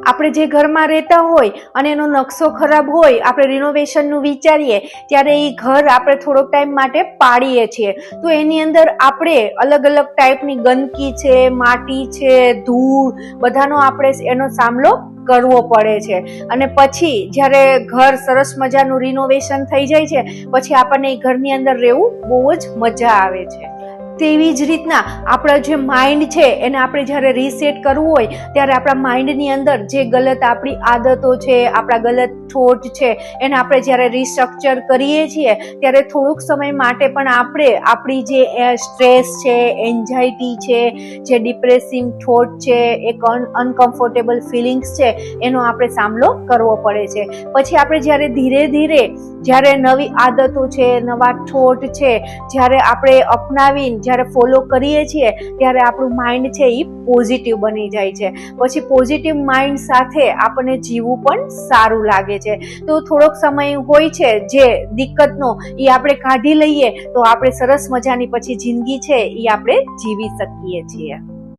આપણે જે ઘરમાં રહેતા હોય અને એનો નકશો ખરાબ હોય, આપણે રિનોવેશનનું વિચારીએ ત્યારે એ ઘર આપણે થોડોક ટાઈમ માટે પાડીએ છીએ, તો એની અંદર આપણે અલગ અલગ ટાઈપની ગંદકી છે, માટી છે, ધૂળ, બધાનો આપણે એનો સામનો કરવો પડે છે. અને પછી જ્યારે ઘર સરસ મજાનું રિનોવેશન થઈ જાય છે, પછી આપણને એ ઘરની અંદર રહેવું બહુ જ મજા આવે છે. તેવી જ રીતના આપણા જે માઇન્ડ છે એને આપણે જ્યારે રીસેટ કરવું હોય ત્યારે આપણા માઇન્ડની અંદર જે ગલત આપણી આદતો છે, આપણા ગલત થોટ છે, એને આપણે જ્યારે રિસ્ટ્રક્ચર કરીએ છીએ ત્યારે થોડુંક સમય માટે પણ આપણે આપણી જે સ્ટ્રેસ છે, એન્ઝાયટી છે, જે ડિપ્રેસિંગ થોટ છે, એક અનકમ્ફર્ટેબલ ફિલિંગ્સ છે, એનો આપણે સામનો કરવો પડે છે. પછી આપણે જ્યારે ધીરે ધીરે જ્યારે નવી આદતો છે, નવા થોટ છે, જ્યારે આપણે અપનાવીને જ્યારે ફોલો કરીએ છીએ ત્યારે આપણું માઇન્ડ છે એ પોઝિટિવ બની જાય છે. પછી પોઝિટિવ માઇન્ડ સાથે આપણને જીવવું પણ સારું લાગે છે. તો થોડોક સમય હોય છે જે દિક્કતનો એ આપણે કાઢી લઈએ તો આપણે સરસ મજાની પછી જિંદગી છે એ આપણે જીવી શકીએ છીએ.